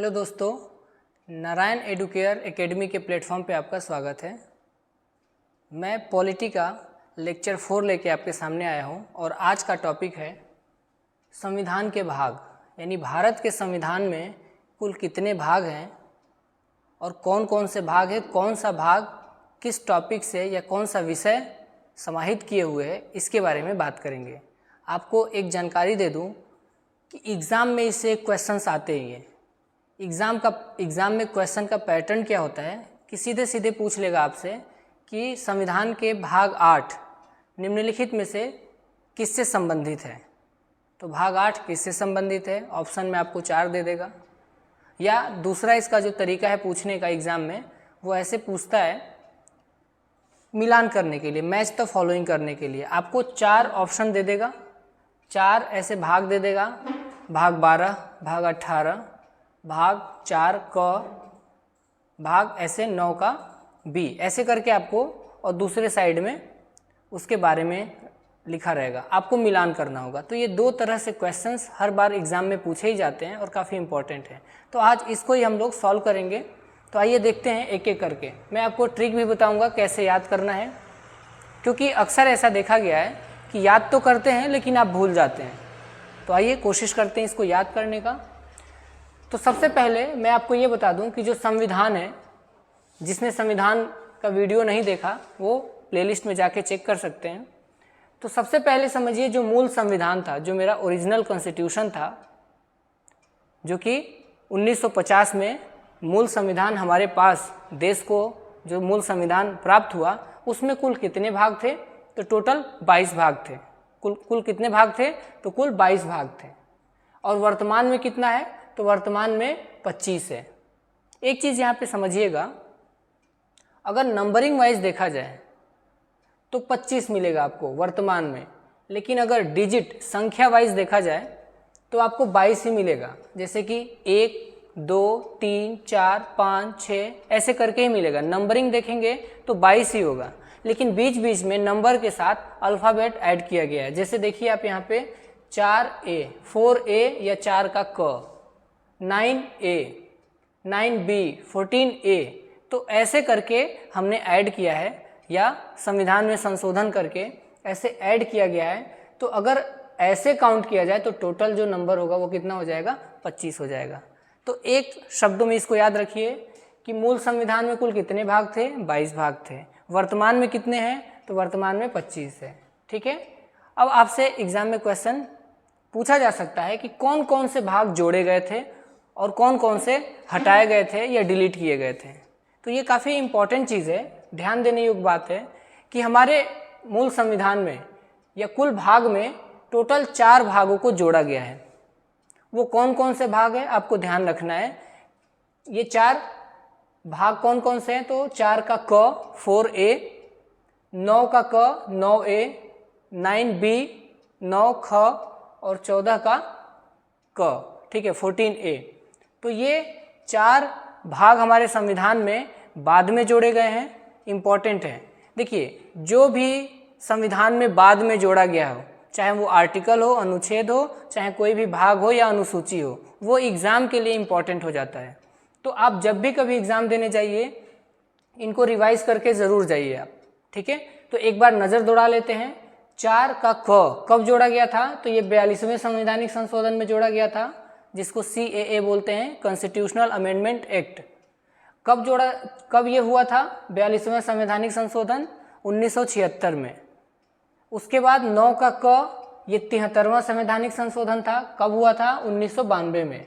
Hello दोस्तों, Narayan Educare academy के platform पे आपका स्वागत है। मैं पॉलिटी का लेक्चर 4 लेके आपके सामने आया हूँ और आज का टॉपिक है संविधान के भाग, यानी भारत के संविधान में कुल कितने भाग हैं और कौन कौन से भाग हैं, कौन सा भाग किस टॉपिक से या कौन सा विषय समाहित किए हुए है, इसके बारे में बात करेंगे। आपको एक जानकारी दे दूँ कि एग्ज़ाम में इससे क्वेश्चंस आते ही हैं। एग्ज़ाम में क्वेश्चन का पैटर्न क्या होता है कि सीधे सीधे पूछ लेगा आपसे कि संविधान के भाग 8 निम्नलिखित में से किससे संबंधित है। तो भाग 8 किससे संबंधित है, ऑप्शन में आपको 4 दे देगा। या दूसरा इसका जो तरीका है पूछने का एग्ज़ाम में, वो ऐसे पूछता है मिलान करने के लिए, मैच द फॉलोइंग करने के लिए आपको 4 ऑप्शन दे देगा, 4 ऐसे भाग दे देगा, भाग 12, भाग 18, भाग 4 क, भाग ऐसे 9 का बी, ऐसे करके आपको, और दूसरे साइड में उसके बारे में लिखा रहेगा, आपको मिलान करना होगा। तो ये 2 तरह से क्वेश्चंस हर बार एग्ज़ाम में पूछे ही जाते हैं और काफ़ी इंपॉर्टेंट है। तो आज इसको ही हम लोग सॉल्व करेंगे। तो आइए देखते हैं एक एक करके। मैं आपको ट्रिक भी बताऊंगा कैसे याद करना है, क्योंकि अक्सर ऐसा देखा गया है कि याद तो करते हैं लेकिन आप भूल जाते हैं। तो आइए कोशिश करते हैं इसको याद करने का। तो सबसे पहले मैं आपको ये बता दूं कि जो संविधान है, जिसने संविधान का वीडियो नहीं देखा वो प्लेलिस्ट में जाके चेक कर सकते हैं। तो सबसे पहले समझिए जो मूल संविधान था, जो मेरा ओरिजिनल कॉन्स्टिट्यूशन था, जो कि 1950 में मूल संविधान हमारे पास देश को जो मूल संविधान प्राप्त हुआ, उसमें कुल कितने भाग थे? तो टोटल 22 भाग थे। कुल कितने भाग थे? तो कुल 22 भाग थे। और वर्तमान में कितना है? तो वर्तमान में 25 है। एक चीज़ यहाँ पे समझिएगा, अगर नंबरिंग वाइज देखा जाए तो 25 मिलेगा आपको वर्तमान में, लेकिन अगर डिजिट संख्या वाइज देखा जाए तो आपको 22 ही मिलेगा। जैसे कि 1, 2, 3, 4, 5, 6 ऐसे करके ही मिलेगा। नंबरिंग देखेंगे तो 22 ही होगा, लेकिन बीच बीच में नंबर के साथ अल्फ़ाबेट ऐड किया गया है। जैसे देखिए आप यहाँ पे 4A, 4A या 4 का क, 9A, 9B, 14A, तो ऐसे करके हमने ऐड किया है, या संविधान में संशोधन करके ऐसे ऐड किया गया है। तो अगर ऐसे काउंट किया जाए तो टोटल जो नंबर होगा वो कितना हो जाएगा? 25 हो जाएगा। तो एक शब्दों में इसको याद रखिए कि मूल संविधान में कुल कितने भाग थे? 22 भाग थे। वर्तमान में कितने हैं? तो वर्तमान में 25 है। ठीक है। अब आपसे एग्जाम में क्वेश्चन पूछा जा सकता है कि कौन कौन से भाग जोड़े गए थे और कौन कौन से हटाए गए थे या डिलीट किए गए थे। तो ये काफ़ी इंपॉर्टेंट चीज़ है, ध्यान देने योग्य बात है कि हमारे मूल संविधान में या कुल भाग में टोटल 4 भागों को जोड़ा गया है। वो कौन कौन से भाग हैं आपको ध्यान रखना है। ये 4 भाग कौन कौन से हैं? तो 4 का क 4A, 9 का क 9A, 9B 9 ख और 14 का क, ठीक है, 14A। तो ये 4 भाग हमारे संविधान में बाद में जोड़े गए हैं, इंपॉर्टेंट है। देखिए जो भी संविधान में बाद में जोड़ा गया हो, चाहे वो आर्टिकल हो, अनुच्छेद हो, चाहे कोई भी भाग हो या अनुसूची हो, वो एग्ज़ाम के लिए इंपॉर्टेंट हो जाता है। तो आप जब भी कभी एग्ज़ाम देने जाइए इनको रिवाइज करके ज़रूर जाइए आप। ठीक है। तो एक बार नज़र दौड़ा लेते हैं। 4 का क कब जोड़ा गया था? तो ये 42वें संवैधानिक संशोधन में जोड़ा गया था, जिसको CAA बोलते हैं, कॉन्स्टिट्यूशनल अमेंडमेंट एक्ट। कब ये हुआ था 42वें संवैधानिक संशोधन? 1976 में। उसके बाद 9 का क, ये 73वां संवैधानिक संशोधन था। कब हुआ था? 1992 में।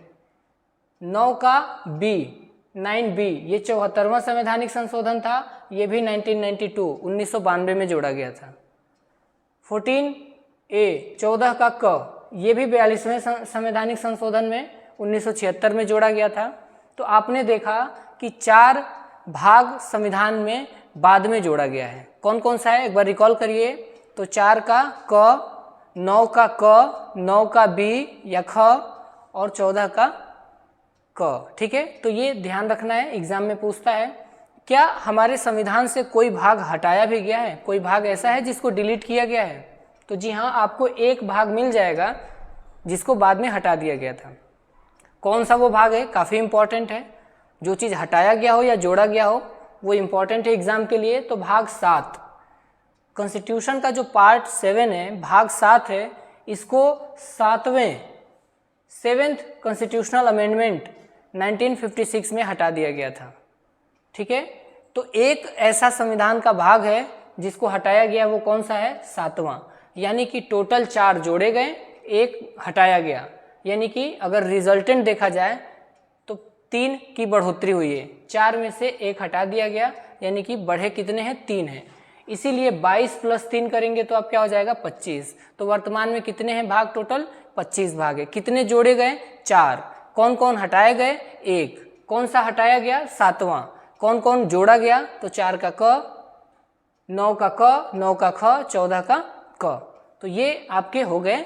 9 का बी, 9B, ये 74वां संवैधानिक संशोधन था। ये भी 1992 में जोड़ा गया था। 14A, 14 का क, ये भी 42वें संवैधानिक संशोधन में 1976 में जोड़ा गया था। तो आपने देखा कि 4 भाग संविधान में बाद में जोड़ा गया है। कौन कौन सा है एक बार रिकॉल करिए। तो 4 का क, 9 का क, 9 का बी या ख और 14 का क। ठीक है। तो ये ध्यान रखना है, एग्जाम में पूछता है। क्या हमारे संविधान से कोई भाग हटाया भी गया है? कोई भाग ऐसा है जिसको डिलीट किया गया है? तो जी हाँ, आपको एक भाग मिल जाएगा जिसको बाद में हटा दिया गया था। कौन सा वो भाग है, काफ़ी इंपॉर्टेंट है। जो चीज़ हटाया गया हो या जोड़ा गया हो वो इंपॉर्टेंट है एग्जाम के लिए। तो भाग 7 कॉन्स्टिट्यूशन का जो पार्ट 7 है, भाग 7 है, इसको 7वें कॉन्स्टिट्यूशनल अमेंडमेंट 1956 में हटा दिया गया था। ठीक है, तो एक ऐसा संविधान का भाग है जिसको हटाया गया, वो कौन सा है, 7वां। यानी कि टोटल 4 जोड़े गए, एक हटाया गया, यानी कि अगर रिजल्टेंट देखा जाए तो 3 की बढ़ोतरी हुई है, 4 में से 1 हटा दिया गया, यानी कि बढ़े कितने हैं, 3 हैं। इसीलिए 22 + 3 करेंगे तो अब क्या हो जाएगा, 25। तो वर्तमान में कितने हैं भाग, टोटल 25 भाग है। कितने जोड़े गए, 4। कौन कौन हटाए गए, 1। कौन सा हटाया गया, 7वां। कौन कौन जोड़ा गया, तो 4 का क, 9 का क, 9 का ख, 14 का क। तो ये आपके हो गए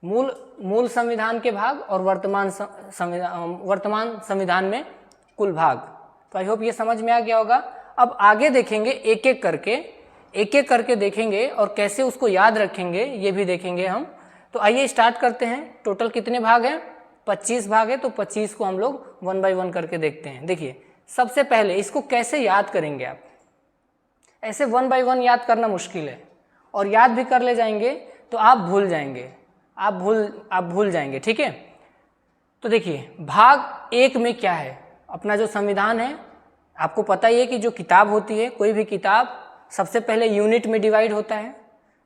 मूल संविधान के भाग और वर्तमान संविधान में कुल भाग। तो आई होप ये समझ में आ गया होगा। अब आगे देखेंगे एक एक करके देखेंगे और कैसे उसको याद रखेंगे ये भी देखेंगे हम। तो आइए स्टार्ट करते हैं। टोटल कितने भाग हैं, 25 भाग है। तो 25 को हम लोग 1 बाय 1 करके देखते हैं। देखिए सबसे पहले इसको कैसे याद करेंगे आप। ऐसे 1 बाय 1 याद करना मुश्किल है, और याद भी कर ले जाएंगे तो आप भूल जाएंगे, आप भूल जाएंगे। ठीक है, तो देखिए भाग 1 में क्या है, अपना जो संविधान है, आपको पता ही है कि जो किताब होती है, कोई भी किताब सबसे पहले यूनिट में डिवाइड होता है।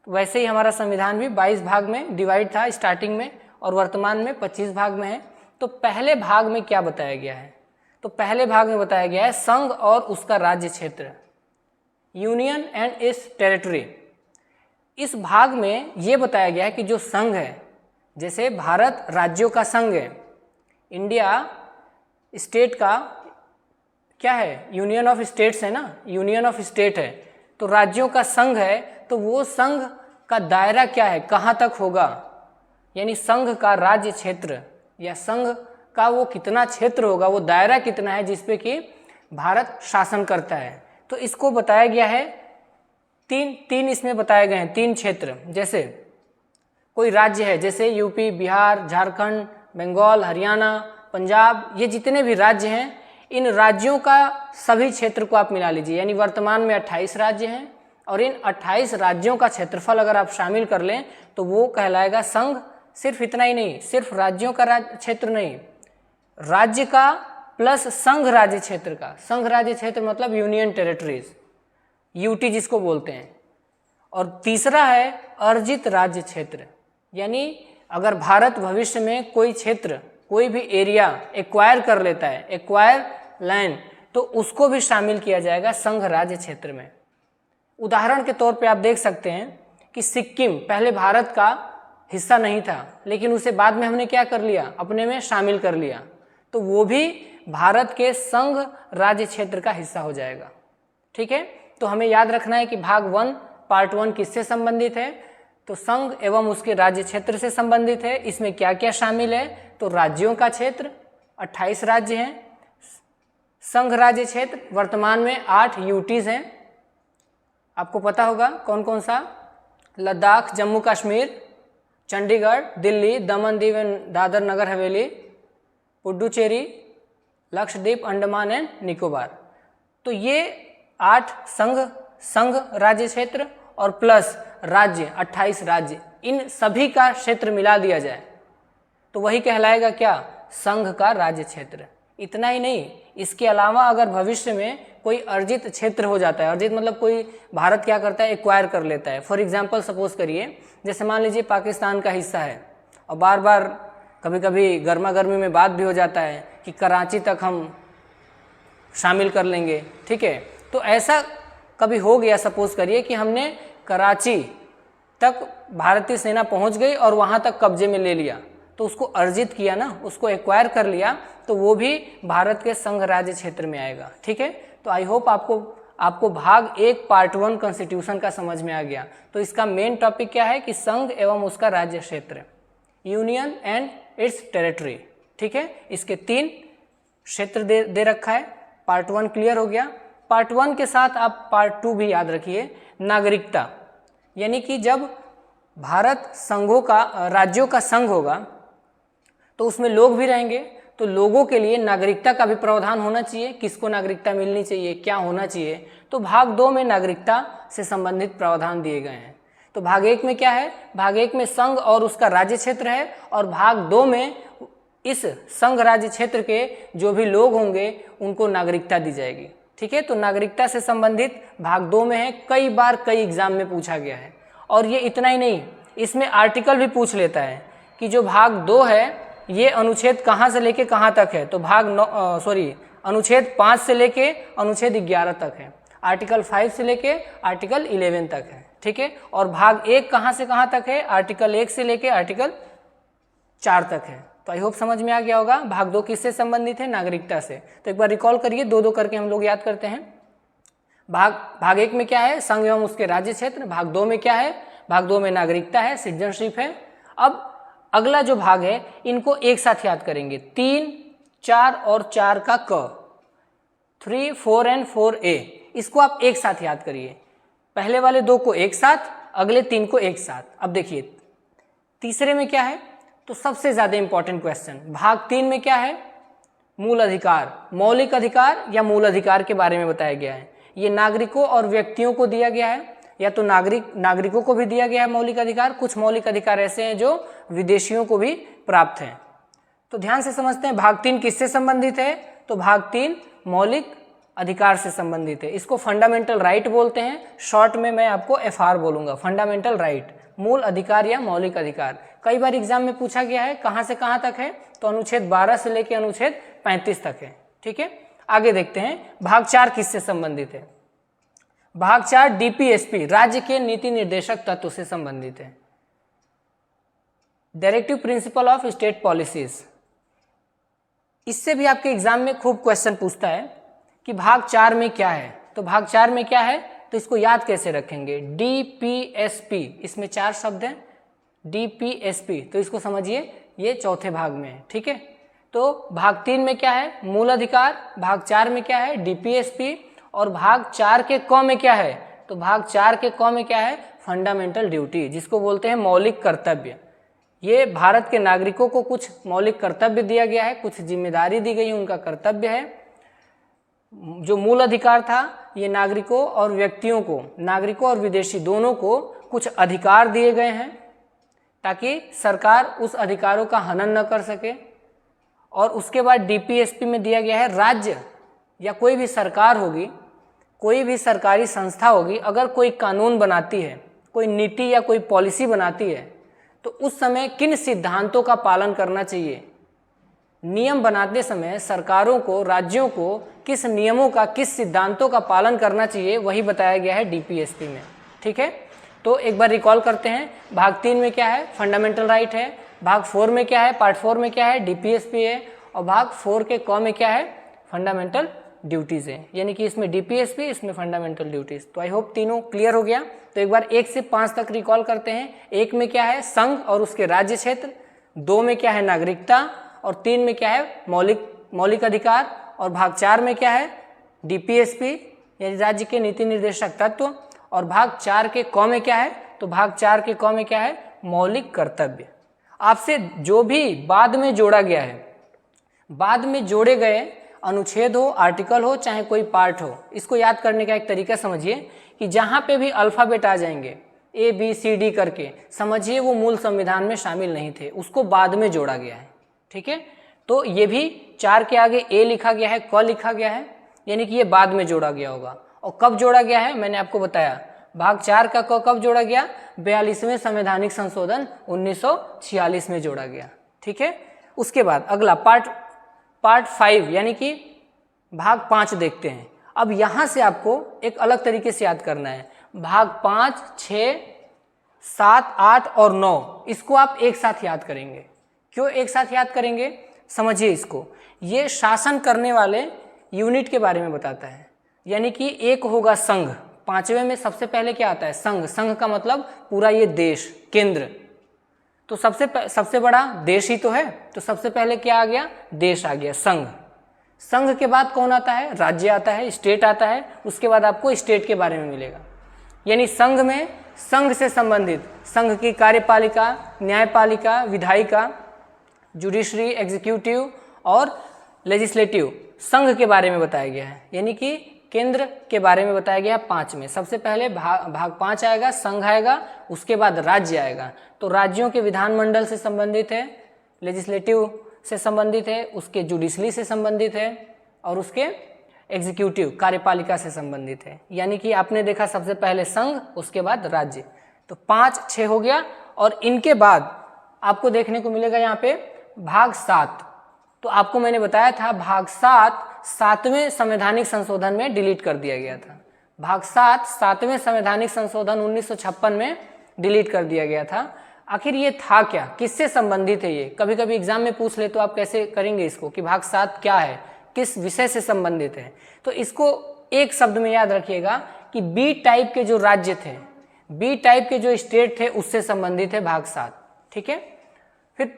तो वैसे ही हमारा संविधान भी 22 भाग में डिवाइड था स्टार्टिंग में, और वर्तमान में 25 भाग में है। तो पहले भाग में क्या बताया गया है, तो पहले भाग में बताया गया है संघ और उसका राज्य क्षेत्र, यूनियन एंड इट्स टेरिटरी। इस भाग में ये बताया गया है कि जो संघ है, जैसे भारत राज्यों का संघ है, इंडिया स्टेट का क्या है, यूनियन ऑफ स्टेट्स है ना, यूनियन ऑफ स्टेट है। तो राज्यों का संघ है, तो वो संघ का दायरा क्या है, कहाँ तक होगा, यानी संघ का राज्य क्षेत्र या संघ का वो कितना क्षेत्र होगा, वो दायरा कितना है जिसपे कि भारत शासन करता है। तो इसको बताया गया है तीन इसमें बताए गए हैं 3 क्षेत्र। जैसे कोई राज्य है, जैसे यूपी, बिहार, झारखंड, बंगाल, हरियाणा, पंजाब, ये जितने भी राज्य हैं, इन राज्यों का सभी क्षेत्र को आप मिला लीजिए, यानी वर्तमान में 28 राज्य हैं, और इन 28 राज्यों का क्षेत्रफल अगर आप शामिल कर लें तो वो कहलाएगा संघ। सिर्फ इतना ही नहीं, सिर्फ राज्यों का क्षेत्र नहीं, राज्य का प्लस संघ राज्य क्षेत्र का। संघ राज्य क्षेत्र मतलब यूनियन टेरिटरीज, यूटी जिसको बोलते हैं। और तीसरा है अर्जित राज्य क्षेत्र, यानी अगर भारत भविष्य में कोई क्षेत्र, कोई भी एरिया एक्वायर कर लेता है, एक्वायर लैंड, तो उसको भी शामिल किया जाएगा संघ राज्य क्षेत्र में। उदाहरण के तौर पे आप देख सकते हैं कि सिक्किम पहले भारत का हिस्सा नहीं था, लेकिन उसे बाद में हमने क्या कर लिया, अपने में शामिल कर लिया, तो वो भी भारत के संघ राज्य क्षेत्र का हिस्सा हो जाएगा। ठीक है, तो हमें याद रखना है कि भाग 1 पार्ट 1 किससे संबंधित है, तो संघ एवं उसके राज्य क्षेत्र से संबंधित है। इसमें क्या क्या शामिल है, तो राज्यों का क्षेत्र, 28 राज्य हैं, संघ राज्य क्षेत्र, वर्तमान में 8 यूटीज हैं, आपको पता होगा कौन कौन सा, लद्दाख, जम्मू कश्मीर, चंडीगढ़, दिल्ली, दमन दीव एंड दादर नगर हवेली, पुडुचेरी, लक्षद्वीप, अंडमान एंड निकोबार। तो ये 8 संघ राज्य क्षेत्र और प्लस राज्य 28 राज्य, इन सभी का क्षेत्र मिला दिया जाए तो वही कहलाएगा क्या, संघ का राज्य क्षेत्र। इतना ही नहीं, इसके अलावा अगर भविष्य में कोई अर्जित क्षेत्र हो जाता है, अर्जित मतलब कोई भारत क्या करता है, एक्वायर कर लेता है। फॉर एग्जांपल सपोज करिए, जैसे मान लीजिए पाकिस्तान का हिस्सा है और बार बार कभी कभी गर्मा गर्मी में बात भी हो जाता है कि कराची तक हम शामिल कर लेंगे। ठीक है, तो ऐसा कभी हो गया, सपोज करिए कि हमने कराची तक भारतीय सेना पहुंच गई और वहां तक कब्जे में ले लिया, तो उसको अर्जित किया ना, उसको एक्वायर कर लिया, तो वो भी भारत के संघ राज्य क्षेत्र में आएगा। ठीक है, तो आई होप आपको भाग 1 पार्ट 1 कॉन्स्टिट्यूशन का समझ में आ गया। तो इसका मेन टॉपिक क्या है कि संघ एवं उसका राज्य क्षेत्र, यूनियन एंड इट्स टेरिटरी। ठीक है, इसके 3 क्षेत्र दे रखा है। पार्ट 1 क्लियर हो गया। पार्ट 1 के साथ आप पार्ट 2 भी याद रखिए, नागरिकता, यानी कि जब भारत राज्यों का संघ होगा तो उसमें लोग भी रहेंगे, तो लोगों के लिए नागरिकता का भी प्रावधान होना चाहिए, किसको नागरिकता मिलनी चाहिए, क्या होना चाहिए। तो भाग 2 में नागरिकता से संबंधित प्रावधान दिए गए हैं। तो भाग 1 में क्या है, भाग 1 में संघ और उसका राज्य क्षेत्र है, और भाग 2 में इस संघ राज्य क्षेत्र के जो भी लोग होंगे उनको नागरिकता दी जाएगी। ठीक है, तो नागरिकता से संबंधित भाग 2 में है, कई बार कई एग्जाम में पूछा गया है। और ये इतना ही नहीं, इसमें आर्टिकल भी पूछ लेता है कि जो भाग 2 है ये अनुच्छेद कहाँ से लेके कहाँ तक है। तो अनुच्छेद 5 से लेके अनुच्छेद 11 तक है, आर्टिकल 5 से लेके आर्टिकल 11 तक है। ठीक है, और भाग 1 कहाँ से कहाँ तक है, आर्टिकल 1 से लेके आर्टिकल 4 तक है। तो आई होप समझ में आ गया होगा। भाग 2 किससे संबंधित है, नागरिकता से। तो एक बार रिकॉल करिए, दो दो करके हम लोग याद करते हैं। भाग 1 में क्या है, संघ एवं उसके राज्य क्षेत्र। भाग 2 में क्या है, भाग 2 में नागरिकता है, सिटीजनशिप है। अब अगला जो भाग है इनको एक साथ याद करेंगे, 3, 4 और 4 का क, 3, 4 एंड 4A, इसको आप एक साथ याद करिए। पहले वाले 2 को एक साथ, अगले 3 को एक साथ। अब देखिए तीसरे में क्या है, तो सबसे ज्यादा इंपॉर्टेंट क्वेश्चन, भाग 3 में क्या है, मूल अधिकार, मौलिक अधिकार या मूल अधिकार के बारे में बताया गया है। ये नागरिकों और व्यक्तियों को दिया गया है, या तो नागरिकों को भी दिया गया है मौलिक अधिकार, कुछ मौलिक अधिकार ऐसे हैं जो विदेशियों को भी प्राप्त हैं। तो ध्यान से समझते हैं भाग 3 किससे संबंधित है, तो भाग 3 मौलिक अधिकार से संबंधित है। इसको फंडामेंटल राइट बोलते हैं, शॉर्ट में मैं आपको FR बोलूंगा, फंडामेंटल राइट, मूल अधिकार या मौलिक अधिकार। कई बार एग्जाम में पूछा गया है कहां से कहां तक है, तो अनुच्छेद 12 से लेकर अनुच्छेद 35 तक है। ठीक है, आगे देखते हैं भाग 4 किससे संबंधित है। भाग 4 DPSP, राज्य के नीति निर्देशक तत्व से संबंधित है, directive principle of state policies. इससे भी आपके एग्जाम में खूब क्वेश्चन पूछता है कि भाग 4 में क्या है। तो भाग 4 में क्या है, तो इसको याद कैसे रखेंगे, DPSP, इसमें 4 शब्द हैं, DPSP, तो इसको समझिए ये चौथे भाग में है। ठीक है, तो भाग 3 में क्या है, मूल अधिकार, भाग 4 में क्या है, DPSP, और भाग 4 के क में क्या है, तो भाग 4 के क में क्या है, फंडामेंटल ड्यूटी, जिसको बोलते हैं मौलिक कर्तव्य। ये भारत के नागरिकों को कुछ मौलिक कर्तव्य दिया गया है, कुछ जिम्मेदारी दी गई है, उनका कर्तव्य है। जो मूल अधिकार था ये नागरिकों और व्यक्तियों को, नागरिकों और विदेशी दोनों को कुछ अधिकार दिए गए हैं ताकि सरकार उस अधिकारों का हनन न कर सके। और उसके बाद DPSP में दिया गया है राज्य या कोई भी सरकार होगी, कोई भी सरकारी संस्था होगी, अगर कोई कानून बनाती है, कोई नीति या कोई पॉलिसी बनाती है, तो उस समय किन सिद्धांतों का पालन करना चाहिए। नियम बनाते समय सरकारों को, राज्यों को किस नियमों का, किस सिद्धांतों का पालन करना चाहिए, वही बताया गया है DPSP में। ठीक है, तो एक बार रिकॉल करते हैं, भाग 3 में क्या है, फंडामेंटल राइट है, भाग 4 में क्या है, पार्ट 4 में क्या है, DPSP है, और भाग 4 के क में क्या है, फंडामेंटल ड्यूटीज है। यानी कि इसमें DPSP, इसमें फंडामेंटल ड्यूटीज। तो आई होप तीनों क्लियर हो गया। तो एक बार 1 से 5 तक रिकॉल करते हैं। 1 में क्या है, संघ और उसके राज्य क्षेत्र, 2 में क्या है, नागरिकता, और 3 में क्या है, मौलिक अधिकार, और भाग 4 में क्या है, DPSP यानी राज्य के नीति निर्देशक तत्व, और भाग 4 के क में क्या है, तो भाग 4 के क में क्या है, मौलिक कर्तव्य। आपसे जो भी बाद में जोड़ा गया है, बाद में जोड़े गए अनुच्छेद हो, आर्टिकल हो, चाहे कोई पार्ट हो, इसको याद करने का एक तरीका समझिए कि जहाँ पे भी अल्फ़ाबेट आ जाएंगे ABCD करके, समझिए वो मूल संविधान में शामिल नहीं थे, उसको बाद में जोड़ा गया है। ठीक है, तो ये भी 4 के आगे A लिखा गया है, क लिखा गया है, यानी कि ये बाद में जोड़ा गया होगा। और कब जोड़ा गया है, मैंने आपको बताया, भाग 4 का क कब जोड़ा गया, 42वें संवैधानिक संशोधन 1946 में जोड़ा गया। ठीक है, उसके बाद अगला पार्ट 5 यानी कि भाग 5 देखते हैं। अब यहाँ से आपको एक अलग तरीके से याद करना है। भाग 5, 6, 7, 8 और 9, इसको आप एक साथ याद करेंगे। क्यों एक साथ याद करेंगे, समझिए इसको। ये शासन करने वाले यूनिट के बारे में बताता है, यानी कि एक होगा संघ, 5वें में सबसे पहले क्या आता है, संघ। संघ का मतलब पूरा ये देश, केंद्र। तो सबसे बड़ा देश ही तो है, तो सबसे पहले क्या आ गया, देश आ गया, संघ। संघ के बाद कौन आता है, राज्य आता है, स्टेट आता है। उसके बाद आपको स्टेट के बारे में मिलेगा। यानी संघ में संघ से संबंधित संघ की कार्यपालिका, न्यायपालिका, विधायिका, जुडिशरी, एग्जीक्यूटिव और लेजिस्लेटिव, संघ के बारे में बताया गया है, यानी कि केंद्र के बारे में बताया गया है 5 में। सबसे पहले भाग 5 आएगा, संघ आएगा, उसके बाद राज्य आएगा। तो राज्यों के विधानमंडल से संबंधित है, लेजिस्लेटिव से संबंधित है, उसके जुडिशरी से संबंधित है और उसके एग्जीक्यूटिव कार्यपालिका से संबंधित है। यानी कि आपने देखा सबसे पहले संघ, उसके बाद राज्य। तो 5, 6 हो गया। और इनके बाद आपको देखने को मिलेगा यहाँ पे भाग 7। तो आपको मैंने बताया था भाग 7 7वें संवैधानिक संशोधन में डिलीट कर दिया गया था। भाग 7 7वें संवैधानिक संशोधन 1956 में डिलीट कर दिया गया था। आखिर ये था क्या, किससे संबंधित है ये? कभी कभी एग्जाम में पूछ ले तो आप कैसे करेंगे इसको कि भाग 7 क्या है, किस विषय से संबंधित है? तो इसको एक शब्द में याद रखिएगा कि बी टाइप के जो राज्य थे, बी टाइप के जो स्टेट थे, उससे संबंधित है भाग 7। ठीक है, फिर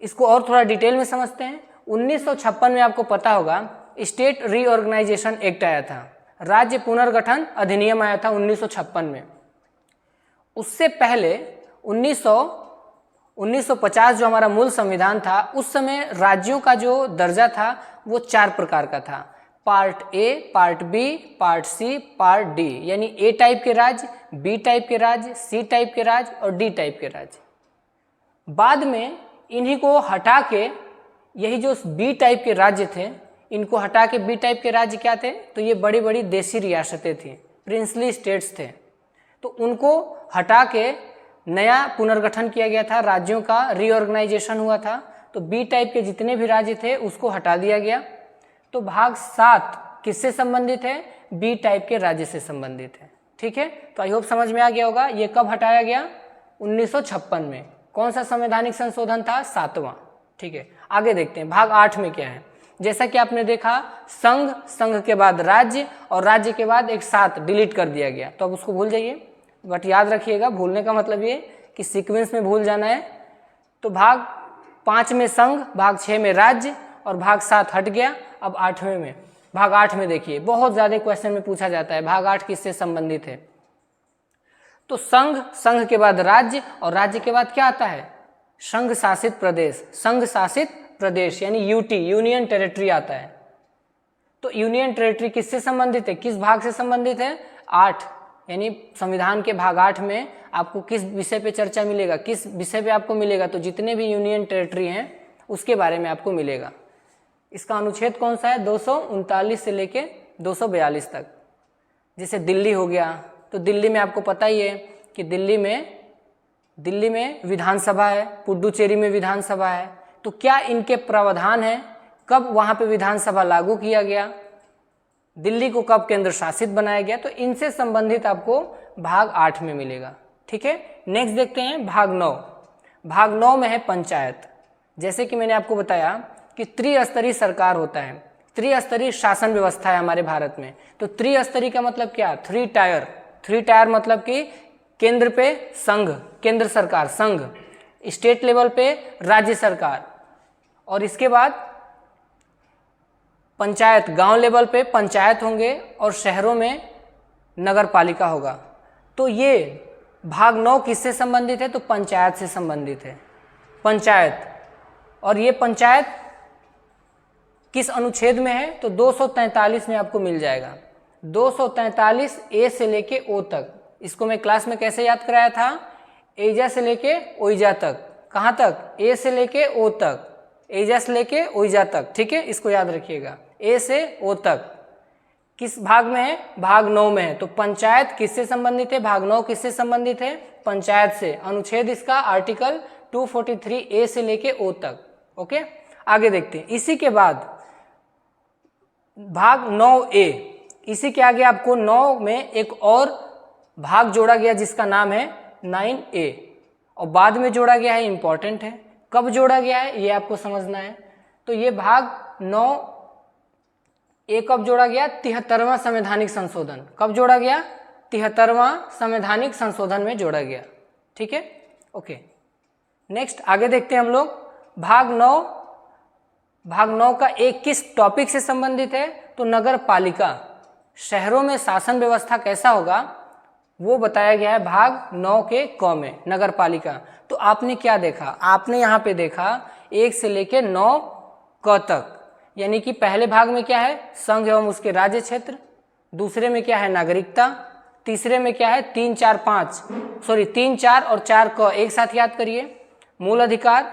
इसको और थोड़ा डिटेल में समझते हैं। 1956 में आपको पता होगा स्टेट रीऑर्गेनाइजेशन एक्ट आया था, राज्य पुनर्गठन अधिनियम आया था 1956 में। उससे पहले 1950 जो हमारा मूल संविधान था, उस समय राज्यों का जो दर्जा था वो 4 प्रकार का था, part A, part B, part C, part D. यानी ए टाइप के राज्य, बी टाइप के राज्य, सी टाइप के राज्य और डी टाइप के राज्य। बाद में इन्हीं को हटा के, यही जो बी टाइप के राज्य थे, इनको हटा के बी टाइप के राज्य क्या थे? तो ये बड़ी बड़ी देशी रियासतें थी, प्रिंसली स्टेट्स थे। तो उनको हटा के नया पुनर्गठन किया गया था, राज्यों का रीऑर्गेनाइजेशन हुआ था। तो बी टाइप के जितने भी राज्य थे उसको हटा दिया गया। तो भाग 7 किससे संबंधित है? बी टाइप के राज्य से संबंधित है। ठीक है, तो आई होप समझ में आ गया होगा। ये कब हटाया गया? 1956 में। कौन सा संवैधानिक संशोधन था? 7वां। ठीक है, आगे देखते हैं भाग 8 में क्या है। जैसा कि आपने देखा संघ, संघ के बाद राज्य और राज्य के बाद एक 7 डिलीट कर दिया गया, तो अब उसको भूल जाइए। बट याद रखिएगा, भूलने का मतलब ये कि सीक्वेंस में भूल जाना है। तो भाग 5 में संघ, भाग 6 में राज्य और भाग 7 हट गया। अब 8वें में, भाग 8 में देखिए बहुत ज़्यादा क्वेश्चन में पूछा जाता है भाग 8 किससे संबंधित है? तो संघ, संघ के बाद राज्य और राज्य के बाद क्या आता है? संघ शासित प्रदेश, संघ शासित प्रदेश यानी यूटी, यूनियन टेरिटरी आता है। तो यूनियन टेरिटरी किससे संबंधित है? किस भाग से संबंधित है? 8, यानी संविधान के भाग 8 में आपको किस विषय पे चर्चा मिलेगा, किस विषय पे आपको मिलेगा? तो जितने भी यूनियन टेरिटरी हैं उसके बारे में आपको मिलेगा। इसका अनुच्छेद कौन सा है? 239 से लेके 242 तक। जैसे दिल्ली हो गया, तो दिल्ली में आपको पता ही है कि दिल्ली में विधानसभा है, पुडुचेरी में विधानसभा है। तो क्या इनके प्रावधान है? कब वहाँ पे विधानसभा लागू किया गया, दिल्ली को कब केंद्र शासित बनाया गया? तो इनसे संबंधित आपको भाग 8 में मिलेगा। ठीक है, नेक्स्ट देखते हैं भाग 9। भाग 9 में है पंचायत। जैसे कि मैंने आपको बताया कि त्रिस्तरीय सरकार होता है, त्रिस्तरीय शासन व्यवस्था है हमारे भारत में। तो त्रिस्तरीय का मतलब क्या? 3 टायर। 3 टायर मतलब कि केंद्र पे संघ, केंद्र सरकार संघ, स्टेट लेवल पे राज्य सरकार, और इसके बाद पंचायत, गांव लेवल पे पंचायत होंगे और शहरों में नगर पालिका होगा। तो ये भाग 9 किससे संबंधित है? तो पंचायत से संबंधित है, पंचायत। और ये पंचायत किस अनुच्छेद में है? तो 243 में आपको मिल जाएगा। 243 ए से लेके ओ तक। इसको मैं क्लास में कैसे याद कराया था? एजा से लेके ओइजा तक। कहाँ तक? ए से लेके ओ तक, एजा से लेके ओइजा तक। ठीक है, इसको याद रखिएगा, ए से ओ तक। किस भाग में है? भाग 9 में है। तो पंचायत किससे संबंधित है? भाग 9 किससे संबंधित है? पंचायत से। अनुच्छेद इसका आर्टिकल 243 ए से लेके ओ तक। ओके, आगे देखते हैं। इसी के बाद भाग 9 ए, इसी के आगे आपको 9 में एक और भाग जोड़ा गया जिसका नाम है 9A, और बाद में जोड़ा गया है, इंपॉर्टेंट है। कब जोड़ा गया है ये आपको समझना है। तो ये भाग 9A कब जोड़ा गया? 73वां संवैधानिक संशोधन। कब जोड़ा गया? 73वां संवैधानिक संशोधन में जोड़ा गया। ठीक है, ओके। नेक्स्ट आगे देखते हैं हम लोग। भाग 9 का एक किस टॉपिक से संबंधित है? तो नगर पालिका, शहरों में शासन व्यवस्था कैसा होगा वो बताया गया है भाग 9 के क में, नगर पालिका। तो आपने क्या देखा? आपने यहाँ पे देखा 1 से लेके 9 क तक। यानी कि पहले भाग में क्या है, संघ एवं उसके राज्य क्षेत्र, दूसरे में क्या है, नागरिकता, तीसरे में क्या है, 3, 4 और 4 क एक साथ याद करिए, मूल अधिकार,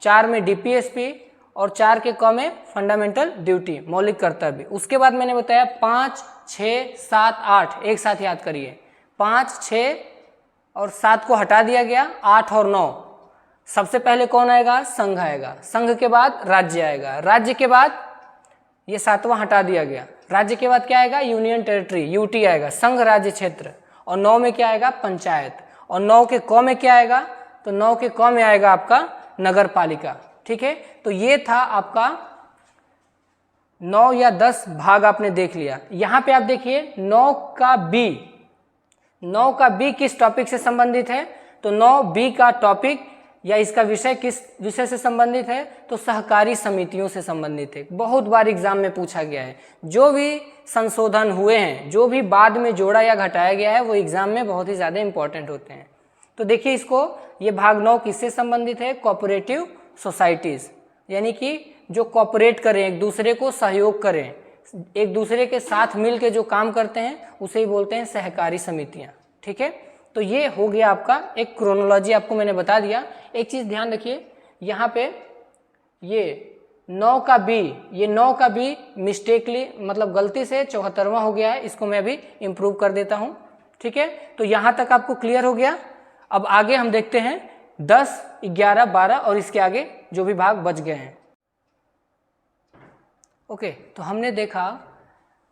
4 में डीपीएसपी और 4 के क में फंडामेंटल ड्यूटी, मौलिक कर्तव्य। उसके बाद मैंने बताया 5, 6, 7, 8 एक साथ याद करिए, 5, 6 और 7 को हटा दिया गया, 8 और 9। सबसे पहले कौन आएगा, संघ आएगा, संघ के बाद राज्य आएगा, राज्य के बाद ये 7वां हटा दिया गया, राज्य के बाद क्या आएगा, यूनियन टेरिटरी, यूटी आएगा, संघ राज्य क्षेत्र, और 9 में क्या आएगा, पंचायत, और 9 के क में क्या आएगा, तो 9 के क में आएगा आपका नगर पालिका। ठीक है, तो ये था आपका 9 या 10 भाग आपने देख लिया। यहाँ पे आप देखिए 9 का बी किस टॉपिक से संबंधित है, तो 9B का टॉपिक या इसका विषय किस विषय से संबंधित है, तो सहकारी समितियों से संबंधित है। बहुत बार एग्जाम में पूछा गया है, जो भी संशोधन हुए हैं, जो भी बाद में जोड़ा या घटाया गया है, वो एग्जाम में बहुत ही ज़्यादा इंपॉर्टेंट होते हैं। तो देखिए इसको, ये भाग 9 किससे संबंधित है, कोऑपरेटिव सोसाइटीज़, यानी कि जो कोऑपरेट करें, एक दूसरे को सहयोग करें, एक दूसरे के साथ मिल के जो काम करते हैं उसे ही बोलते हैं सहकारी समितियाँ। ठीक है, तो ये हो गया आपका एक क्रोनोलॉजी, आपको मैंने बता दिया। एक चीज़ ध्यान रखिए, यहाँ पे ये 9 का बी मिस्टेकली, मतलब गलती से 74वां हो गया है, इसको मैं अभी इम्प्रूव कर देता हूँ। ठीक है, तो यहाँ तक आपको क्लियर हो गया। अब आगे हम देखते हैं 10, 11, 12 और इसके आगे जो भी भाग बच गए हैं। ओके, तो हमने देखा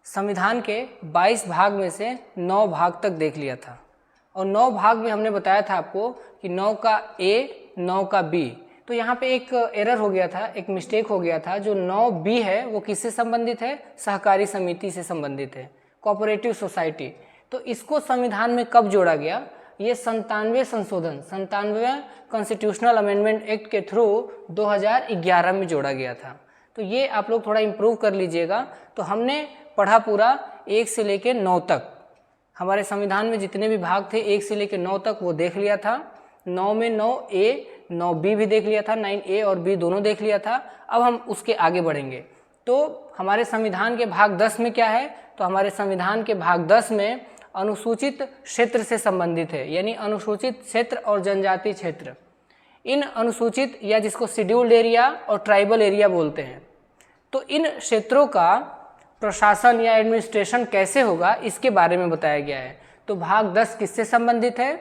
संविधान के 22 भाग में से 9 भाग तक देख लिया था, और 9 भाग में हमने बताया था आपको कि 9 का ए, 9 का बी। तो यहाँ पे एक एरर हो गया था, एक मिस्टेक हो गया था। जो 9B है वो किससे संबंधित है, सहकारी समिति से संबंधित है, कोऑपरेटिव सोसाइटी। तो इसको संविधान में कब जोड़ा गया, ये 97 संशोधन, 97वें कॉन्स्टिट्यूशनल अमेंडमेंट एक्ट के थ्रू 2011 में जोड़ा गया था। तो ये आप लोग थोड़ा इम्प्रूव कर लीजिएगा। तो हमने पढ़ा पूरा 1 से लेकर 9 तक, हमारे संविधान में जितने भी भाग थे 1 से लेकर 9 तक वो देख लिया था। 9 में 9A, 9B भी देख लिया था, 9A और B दोनों देख लिया था। अब हम उसके आगे बढ़ेंगे। तो हमारे संविधान के भाग 10 में क्या है, तो हमारे संविधान के भाग 10 में अनुसूचित क्षेत्र से संबंधित है, यानी अनुसूचित क्षेत्र और जनजाति क्षेत्र। इन अनुसूचित या जिसको शेड्यूल्ड एरिया और ट्राइबल एरिया बोलते हैं, तो इन क्षेत्रों का प्रशासन या एडमिनिस्ट्रेशन कैसे होगा इसके बारे में बताया गया है। तो भाग 10 किससे संबंधित है,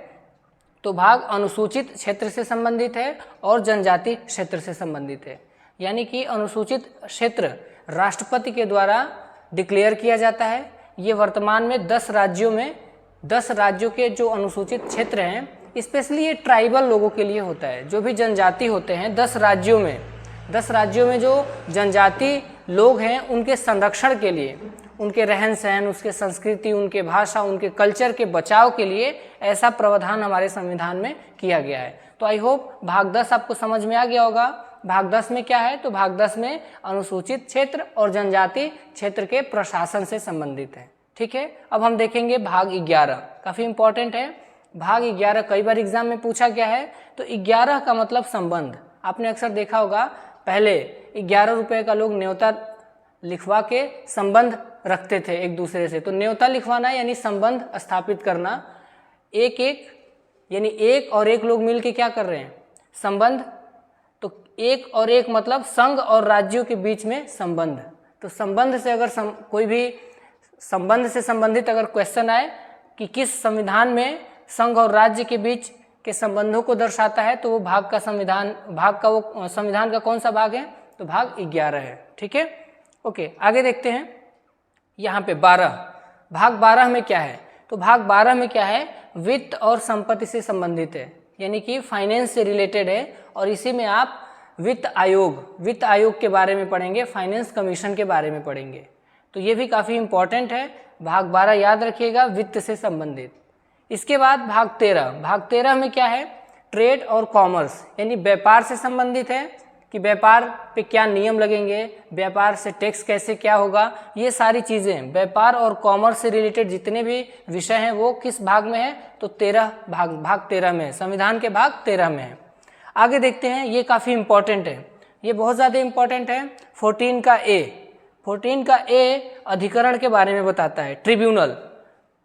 तो भाग अनुसूचित क्षेत्र से संबंधित है और जनजाति क्षेत्र से संबंधित है। यानी कि अनुसूचित क्षेत्र राष्ट्रपति के द्वारा डिक्लेयर किया जाता है। ये वर्तमान में 10 राज्यों में, 10 राज्यों के जो अनुसूचित क्षेत्र हैं, स्पेशली ये ट्राइबल लोगों के लिए होता है। जो भी जनजाति होते हैं 10 राज्यों में जो जनजाति लोग हैं उनके संरक्षण के लिए, उनके रहन सहन, उसके संस्कृति, उनके भाषा, उनके कल्चर के बचाव के लिए ऐसा प्रावधान हमारे संविधान में किया गया है। तो आई होप भाग 10 आपको समझ में आ गया होगा। भाग 10 में क्या है, तो भाग 10 में अनुसूचित क्षेत्र और जनजाति क्षेत्र के प्रशासन से संबंधित है। ठीक है, अब हम देखेंगे भाग 11, काफ़ी इंपॉर्टेंट है। भाग 11 कई बार एग्जाम में पूछा गया है। तो 11 का मतलब संबंध, आपने अक्सर देखा होगा, पहले 11 रुपये का लोग न्योता लिखवा के संबंध रखते थे एक दूसरे से। तो न्योता लिखवाना यानी संबंध स्थापित करना, यानी एक और एक लोग मिल के क्या कर रहे हैं, संबंध। तो एक और एक मतलब संघ और राज्यों के बीच में संबंध। तो संबंध से अगर कोई भी संबंध से संबंधित अगर क्वेश्चन आए कि किस संविधान में संघ और राज्य के बीच के संबंधों को दर्शाता है, तो वो संविधान का कौन सा भाग है, तो भाग 11 है। ठीक है, ओके, आगे देखते हैं। यहाँ पे 12, भाग 12 में क्या है, तो भाग 12 में क्या है, वित्त और संपत्ति से संबंधित है, यानी कि फाइनेंस से रिलेटेड है। और इसी में आप वित्त आयोग के बारे में पढ़ेंगे, फाइनेंस कमीशन के बारे में पढ़ेंगे। तो ये भी काफ़ी इंपॉर्टेंट है। भाग 12 याद रखिएगा, वित्त से संबंधित। इसके बाद भाग 13 में क्या है, ट्रेड और कॉमर्स, यानी व्यापार से संबंधित है कि व्यापार पे क्या नियम लगेंगे, व्यापार से टैक्स कैसे क्या होगा, ये सारी चीज़ें व्यापार और कॉमर्स से रिलेटेड जितने भी विषय हैं वो किस भाग में है, तो भाग 13 में है, संविधान के भाग 13 में है। आगे देखते हैं, ये काफ़ी इंपॉर्टेंट है। ये बहुत ज़्यादा इम्पॉर्टेंट है। 14 का ए अधिकरण के बारे में बताता है, ट्रिब्यूनल।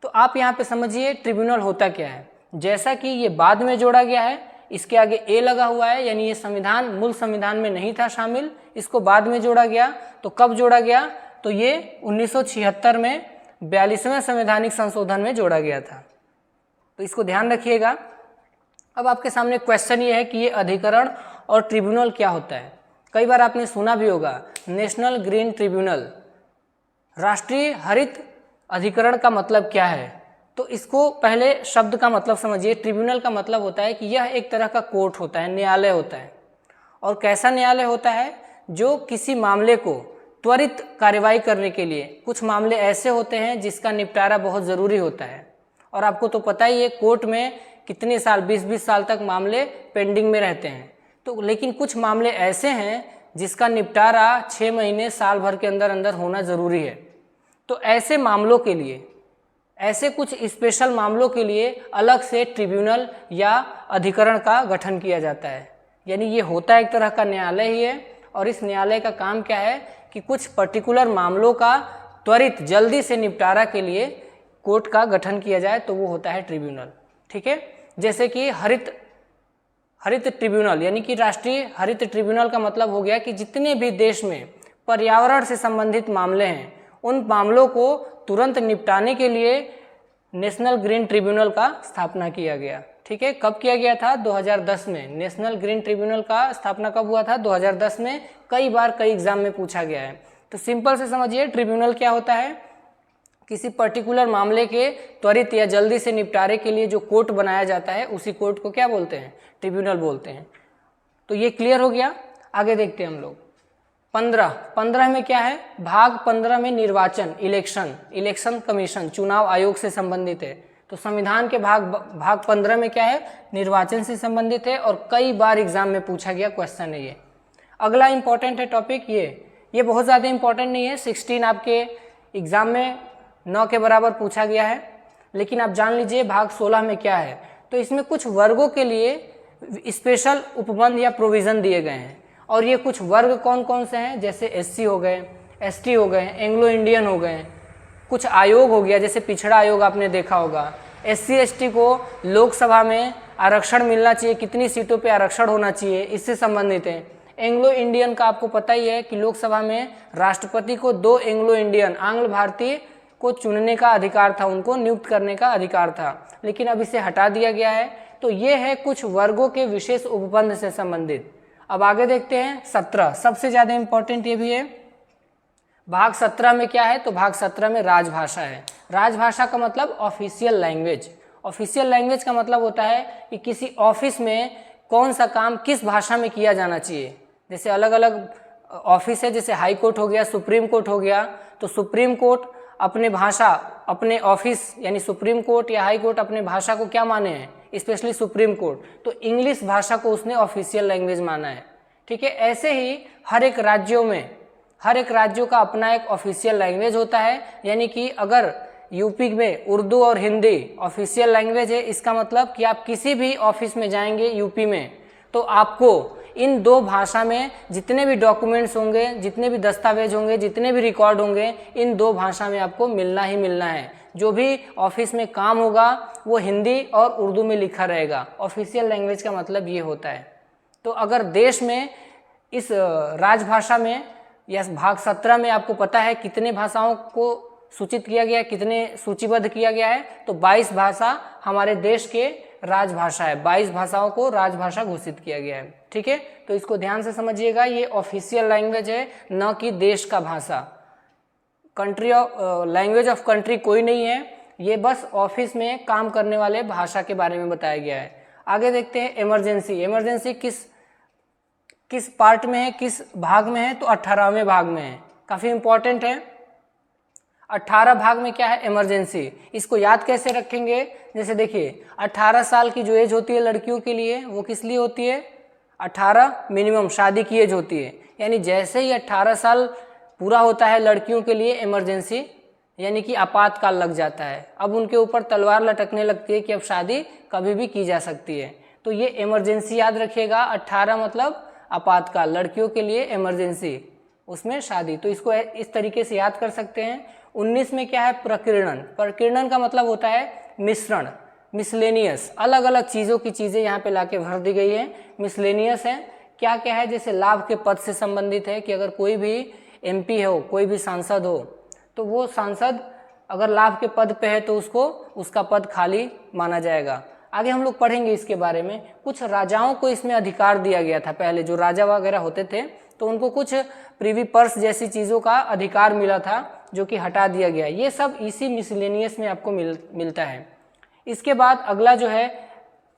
तो आप यहाँ पे समझिए ट्रिब्यूनल होता क्या है। जैसा कि ये बाद में जोड़ा गया है, इसके आगे ए लगा हुआ है, यानी ये संविधान, मूल संविधान में नहीं था शामिल, इसको बाद में जोड़ा गया। तो कब जोड़ा गया? तो ये 1976 में 42वें संवैधानिक संशोधन में जोड़ा गया था। तो इसको ध्यान रखिएगा। अब आपके सामने क्वेश्चन ये है कि ये अधिकरण और ट्रिब्यूनल क्या होता है। कई बार आपने सुना भी होगा नेशनल ग्रीन ट्रिब्यूनल, राष्ट्रीय हरित अधिकरण का मतलब क्या है। तो इसको पहले शब्द का मतलब समझिए। ट्रिब्यूनल का मतलब होता है कि यह एक तरह का कोर्ट होता है, न्यायालय होता है। और कैसा न्यायालय होता है? जो किसी मामले को त्वरित कार्रवाई करने के लिए, कुछ मामले ऐसे होते हैं जिसका निपटारा बहुत ज़रूरी होता है। और आपको तो पता ही है कोर्ट में कितने साल, 20-20 साल तक मामले पेंडिंग में रहते हैं। तो लेकिन कुछ मामले ऐसे हैं जिसका निपटारा 6 महीने, साल भर के अंदर अंदर होना ज़रूरी है। तो ऐसे मामलों के लिए, ऐसे कुछ स्पेशल मामलों के लिए अलग से ट्रिब्यूनल या अधिकरण का गठन किया जाता है। यानी ये होता एक तरह का न्यायालय ही है। और इस न्यायालय का काम क्या है कि कुछ पर्टिकुलर मामलों का त्वरित जल्दी से निपटारा के लिए कोर्ट का गठन किया जाए, तो वो होता है ट्रिब्यूनल। ठीक है। जैसे कि हरित ट्रिब्यूनल, यानी कि राष्ट्रीय हरित ट्रिब्यूनल का मतलब हो गया कि जितने भी देश में पर्यावरण से संबंधित मामले हैं, उन मामलों को तुरंत निपटाने के लिए नेशनल ग्रीन ट्रिब्यूनल का स्थापना किया गया। ठीक है। कब किया गया था? 2010 में। नेशनल ग्रीन ट्रिब्यूनल का स्थापना कब हुआ था? 2010 में। कई बार कई एग्जाम में पूछा गया है। तो सिंपल से समझिए ट्रिब्यूनल क्या होता है। किसी पर्टिकुलर मामले के त्वरित या जल्दी से निपटारे के लिए जो कोर्ट बनाया जाता है, उसी कोर्ट को क्या बोलते हैं? ट्रिब्यूनल बोलते हैं। तो ये क्लियर हो गया। आगे देखते हैं हम लोग। 15 में क्या है? भाग 15 में निर्वाचन, इलेक्शन कमीशन, चुनाव आयोग से संबंधित है। तो संविधान के भाग 15 में क्या है? निर्वाचन से संबंधित है। और कई बार एग्जाम में पूछा गया क्वेश्चन है ये। अगला इंपॉर्टेंट है टॉपिक ये बहुत ज़्यादा इंपॉर्टेंट नहीं है। 16 आपके एग्जाम में 9 के बराबर पूछा गया है। लेकिन आप जान लीजिए भाग 16 में क्या है। तो इसमें कुछ वर्गों के लिए स्पेशल उपबंध या प्रोविज़न दिए गए हैं। और ये कुछ वर्ग कौन कौन से हैं? जैसे SC हो गए, ST हो गए, एंग्लो इंडियन हो गए। कुछ आयोग हो गया, जैसे पिछड़ा आयोग आपने देखा होगा। SC ST को लोकसभा में आरक्षण मिलना चाहिए, कितनी सीटों पे आरक्षण होना चाहिए, इससे संबंधित है। एंग्लो इंडियन का आपको पता ही है कि लोकसभा में राष्ट्रपति को 2 एंग्लो इंडियन, आंग्ल भारतीय को चुनने का अधिकार था, उनको नियुक्त करने का अधिकार था। लेकिन अब इसे हटा दिया गया है। तो ये है कुछ वर्गों के विशेष उपबंध से संबंधित। अब आगे देखते हैं 17, सबसे ज़्यादा इंपॉर्टेंट ये भी है। भाग 17 में क्या है? तो भाग 17 में राजभाषा है। राजभाषा का मतलब ऑफिशियल लैंग्वेज। ऑफिशियल लैंग्वेज का मतलब होता है कि किसी ऑफिस में कौन सा काम किस भाषा में किया जाना चाहिए। जैसे अलग अलग ऑफिस है, जैसे हाई कोर्ट हो गया, सुप्रीम कोर्ट हो गया। तो सुप्रीम कोर्ट अपने भाषा, अपने ऑफिस यानी सुप्रीम कोर्ट या हाई कोर्ट अपने भाषा को क्या माने हैं? स्पेशली सुप्रीम कोर्ट तो इंग्लिश भाषा को उसने ऑफिशियल लैंग्वेज माना है। ठीक है। ऐसे ही हर एक राज्यों का अपना एक ऑफिशियल लैंग्वेज होता है। यानी कि अगर यूपी में उर्दू और हिंदी ऑफिशियल लैंग्वेज है, इसका मतलब कि आप किसी भी ऑफिस में जाएंगे यूपी में, तो आपको इन 2 भाषा में जितने भी डॉक्यूमेंट्स होंगे, जितने भी दस्तावेज होंगे, जितने भी रिकॉर्ड होंगे, इन 2 भाषा में आपको मिलना ही मिलना है। जो भी ऑफिस में काम होगा वो हिंदी और उर्दू में लिखा रहेगा। ऑफिशियल लैंग्वेज का मतलब ये होता है। तो अगर देश में इस राजभाषा में या भाग 17 में आपको पता है कितने भाषाओं को सूचित किया गया, कितने सूचीबद्ध किया गया है, तो 22 भाषा हमारे देश के राजभाषा है। 22 भाषाओं को राजभाषा घोषित किया गया है। ठीक है। तो इसको ध्यान से समझिएगा, ये ऑफिशियल लैंग्वेज है, न कि देश का भाषा। लैंग्वेज ऑफ कंट्री कोई नहीं है, ये बस ऑफिस में काम करने वाले भाषा के बारे में बताया गया है। आगे देखते हैं इमरजेंसी। इमरजेंसी किस पार्ट में है, किस भाग में है? तो 18वें भाग में है। काफ़ी इंपॉर्टेंट है। 18 भाग में क्या है? इमरजेंसी। इसको याद कैसे रखेंगे? जैसे देखिए 18 साल की जो एज होती है लड़कियों के लिए, वो किस लिए होती है? 18 मिनिमम शादी की एज होती है। यानी जैसे ही 18 साल पूरा होता है लड़कियों के लिए इमरजेंसी यानी कि आपातकाल लग जाता है। अब उनके ऊपर तलवार लटकने लगती है कि अब शादी कभी भी की जा सकती है। तो ये इमरजेंसी याद रखिएगा। 18 मतलब आपातकाल, लड़कियों के लिए इमरजेंसी, उसमें शादी। तो इसको इस तरीके से याद कर सकते हैं। 19 में क्या है, प्रकीर्णन। प्रकीर्णन का मतलब होता है मिश्रण, मिसलेनियस, अलग अलग चीज़ों की चीज़ें यहाँ पे लाके भर दी गई है। मिसलेनियस है, क्या क्या है, जैसे लाभ के पद से संबंधित है कि अगर कोई भी एमपी हो, कोई भी सांसद हो, तो वो सांसद अगर लाभ के पद पे है तो उसको उसका पद खाली माना जाएगा। आगे हम लोग पढ़ेंगे इसके बारे में। कुछ राजाओं को इसमें अधिकार दिया गया था, पहले जो राजा वगैरह होते थे तो उनको कुछ प्रीवी पर्स जैसी चीज़ों का अधिकार मिला था जो कि हटा दिया गया। ये सब इसी मिसलेनियस में आपको मिलता है। इसके बाद अगला जो है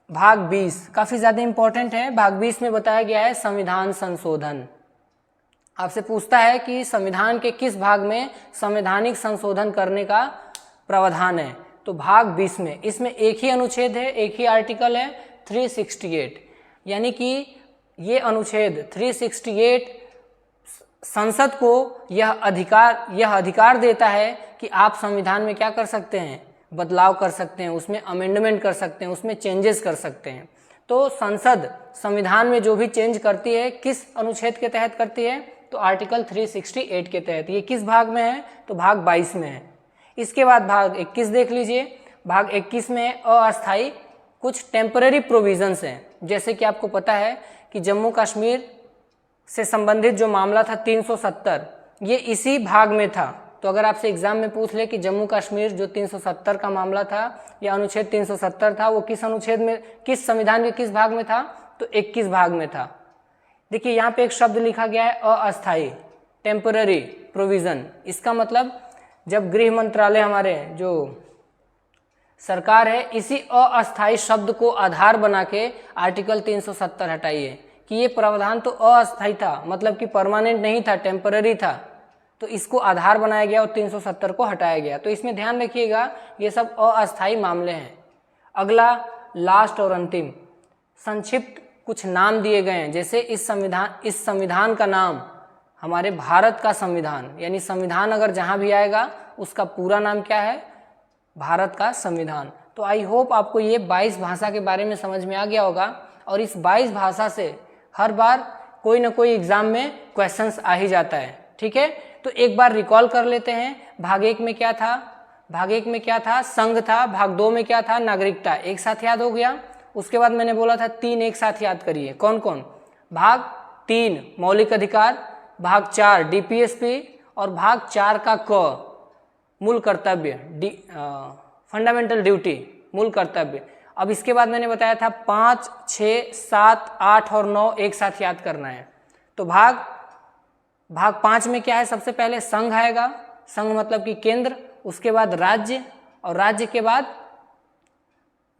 भाग 20, काफ़ी ज़्यादा इंपॉर्टेंट है। भाग 20 में बताया गया है संविधान संशोधन। आपसे पूछता है कि संविधान के किस भाग में संवैधानिक संशोधन करने का प्रावधान है, तो भाग 20 में। इसमें एक ही अनुच्छेद है, एक ही आर्टिकल है, 368। यानी कि ये अनुच्छेद 368 संसद को यह अधिकार देता है कि आप संविधान में क्या कर सकते हैं, बदलाव कर सकते हैं, उसमें अमेंडमेंट कर सकते हैं, उसमें चेंजेस कर सकते हैं। तो संसद संविधान में जो भी चेंज करती है किस अनुच्छेद के तहत करती है, तो आर्टिकल 368 के तहत। ये किस भाग में है, तो भाग 22 में है। इसके बाद भाग 21 देख लीजिए। भाग 21 में अस्थायी कुछ टेम्पररी प्रोविजंस हैं। जैसे कि आपको पता है कि जम्मू कश्मीर से संबंधित जो मामला था 370, ये इसी भाग में था। तो अगर आपसे एग्जाम में पूछ ले कि जम्मू कश्मीर जो 370 का मामला था या अनुच्छेद 370 था, वो किस अनुच्छेद में, किस संविधान के किस भाग में था, तो 21 भाग में था। देखिए यहाँ पे एक शब्द लिखा गया है अस्थायी, टेम्पररी प्रोविजन। इसका मतलब जब गृह मंत्रालय, हमारे जो सरकार है, इसी अस्थायी शब्द को आधार बना के आर्टिकल 370 हटाइए कि ये प्रावधान तो अस्थायी था, मतलब कि परमानेंट नहीं था, टेम्पररी था, तो इसको आधार बनाया गया और 370 को हटाया गया। तो इसमें ध्यान रखिएगा ये सब अस्थायी मामले हैं। अगला लास्ट और अंतिम, संक्षिप्त कुछ नाम दिए गए हैं। जैसे इस संविधान का नाम हमारे भारत का संविधान, यानी संविधान अगर जहाँ भी आएगा उसका पूरा नाम क्या है, भारत का संविधान। तो आई होप आपको ये 22 भाषा के बारे में समझ में आ गया होगा। और इस 22 भाषा से हर बार कोई ना कोई एग्जाम में क्वेश्चंस आ ही जाता है, ठीक है। तो एक बार रिकॉल कर लेते हैं। भाग 1 में क्या था, भाग 1 में क्या था, संघ था। भाग 2 में क्या था, नागरिकता। एक साथ याद हो गया। उसके बाद मैंने बोला था 3 एक साथ याद करिए, कौन कौन। भाग 3 मौलिक अधिकार, भाग 4 डीपीएसपी और भाग 4 का क मूल कर्तव्य, फंडामेंटल ड्यूटी, मूल कर्तव्य। अब इसके बाद मैंने बताया था 5, 6, 7, 8 और 9 एक साथ याद करना है। तो भाग 5 में क्या है, सबसे पहले संघ आएगा, संघ मतलब कि केंद्र। उसके बाद राज्य, और राज्य के बाद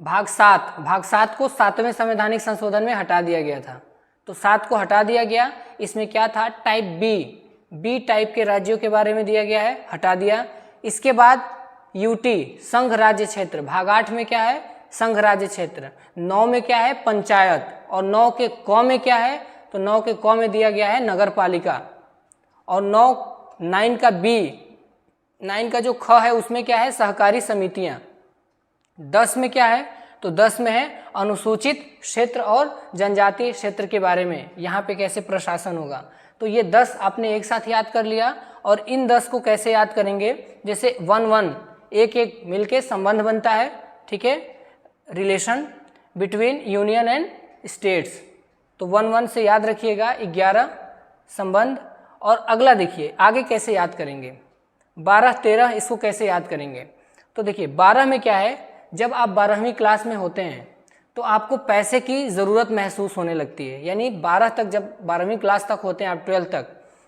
भाग 7 को 7वें संवैधानिक संशोधन में हटा दिया गया था, तो 7 को हटा दिया गया। इसमें क्या था, टाइप बी टाइप के राज्यों के बारे में दिया गया है, हटा दिया। इसके बाद यूटी, संघ राज्य क्षेत्र। भाग 8 में क्या है, संघ राज्य क्षेत्र। 9 में क्या है, पंचायत। और 9 के क में क्या है, तो 9 के क में दिया गया है नगर पालिका। और 9 का बी, 9 का जो ख है उसमें क्या है, सहकारी समितियां। 10 में क्या है, तो 10 में है अनुसूचित क्षेत्र और जनजातीय क्षेत्र के बारे में, यहाँ पे कैसे प्रशासन होगा। तो ये 10 आपने एक साथ याद कर लिया। और इन 10 को कैसे याद करेंगे, जैसे 1 एक मिलके संबंध बनता है, ठीक है, relation between union and states. तो 1 से याद रखिएगा 11 संबंध। और अगला देखिए आगे कैसे याद करेंगे, 12, 13 इसको कैसे याद करेंगे। तो देखिए 12 में क्या है, जब आप 12वीं क्लास में होते हैं तो आपको पैसे की ज़रूरत महसूस होने लगती है। यानी 12 तक, जब 12वीं क्लास तक होते हैं आप, 12 तक,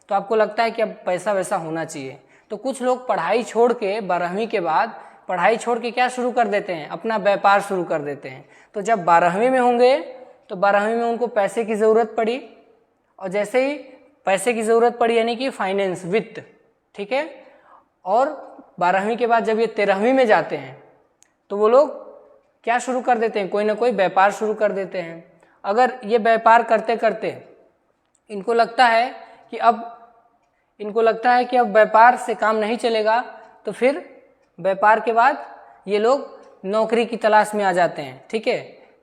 तो आपको लगता है कि अब पैसा वैसा होना चाहिए। तो कुछ लोग पढ़ाई छोड़ के 12वीं के बाद पढ़ाई छोड़ के क्या शुरू कर देते हैं, अपना व्यापार शुरू कर देते हैं। तो जब 12वीं में होंगे तो 12वीं में उनको पैसे की ज़रूरत पड़ी, और जैसे ही पैसे की ज़रूरत पड़ी यानी कि फाइनेंस, वित्त, ठीक है। और 12वीं के बाद जब ये 13वीं में जाते हैं तो वो लोग क्या शुरू कर देते हैं, कोई ना कोई व्यापार शुरू कर देते हैं। अगर ये व्यापार करते करते इनको लगता है कि अब व्यापार से काम नहीं चलेगा, तो फिर व्यापार के बाद ये लोग नौकरी की तलाश में आ जाते हैं, ठीक है।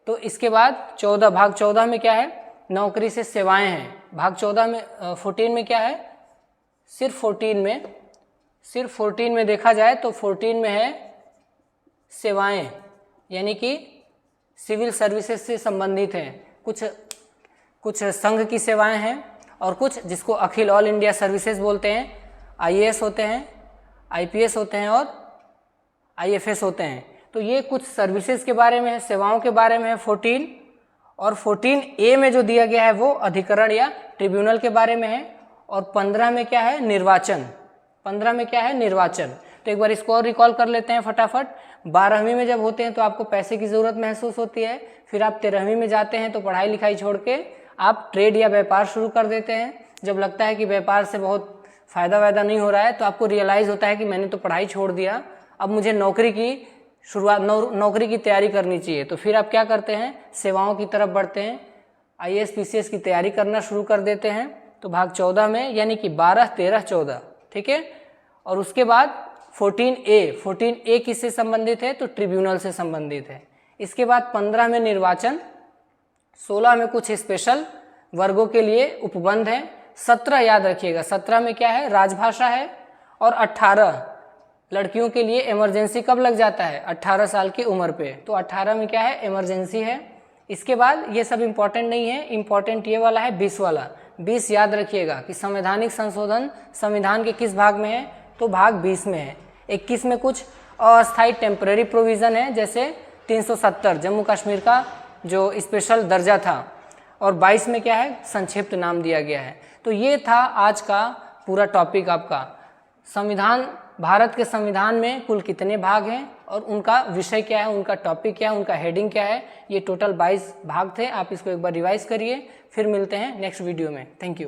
तो इसके बाद भाग 14 में क्या है, नौकरी से सेवाएं हैं। भाग 14 में 14 में क्या है, सिर्फ 14 में देखा जाए तो 14 में है सेवाएं, यानी कि सिविल सर्विसेज से संबंधित हैं। कुछ संघ की सेवाएं हैं और कुछ जिसको अखिल ऑल इंडिया सर्विसेज बोलते हैं, आईएएस होते हैं, आईपीएस होते हैं और आईएफएस होते हैं। तो ये कुछ सर्विसेज के बारे में है, सेवाओं के बारे में है 14। और 14A में जो दिया गया है वो अधिकरण या ट्रिब्यूनल के बारे में है। और 15 में क्या है, निर्वाचन। 15 में क्या है, निर्वाचन। तो एक बार इसको और रिकॉल कर लेते हैं फटाफट। 12वीं में जब होते हैं तो आपको पैसे की ज़रूरत महसूस होती है, फिर आप 13वीं में जाते हैं तो पढ़ाई लिखाई छोड़ के आप ट्रेड या व्यापार शुरू कर देते हैं। जब लगता है कि व्यापार से बहुत फ़ायदा वायदा नहीं हो रहा है तो आपको रियलाइज़ होता है कि मैंने तो पढ़ाई छोड़ दिया, अब मुझे नौकरी की तैयारी करनी चाहिए। तो फिर आप क्या करते हैं, सेवाओं की तरफ बढ़ते हैं, आईएएस पीसीएस की तैयारी करना शुरू कर देते हैं। तो भाग 14 में यानी कि 12, 13, 14, ठीक है। और उसके बाद 14A किससे संबंधित है, तो ट्रिब्यूनल से संबंधित है। इसके बाद 15 में निर्वाचन, 16 में कुछ स्पेशल वर्गों के लिए उपबंध है, 17 याद रखिएगा, 17 में क्या है, राजभाषा है। और 18 लड़कियों के लिए इमरजेंसी कब लग जाता है, 18 साल की उम्र पे। तो 18 में क्या है, इमरजेंसी है। इसके बाद ये सब इम्पॉर्टेंट नहीं है, इम्पॉर्टेंट ये वाला है 20 वाला। 20 याद रखिएगा कि संवैधानिक संशोधन संविधान के किस भाग में है, तो भाग 20 में है। 21 में कुछ अस्थायी टेम्पररी प्रोविज़न है, जैसे 370 जम्मू कश्मीर का जो स्पेशल दर्जा था। और 22 में क्या है, संक्षिप्त नाम दिया गया है। तो ये था आज का पूरा टॉपिक आपका। संविधान, भारत के संविधान में कुल कितने भाग हैं और उनका विषय क्या है, उनका टॉपिक क्या है, उनका हेडिंग क्या है। ये टोटल 22 भाग थे। आप इसको एक बार रिवाइज करिए, फिर मिलते हैं नेक्स्ट वीडियो में। Thank you.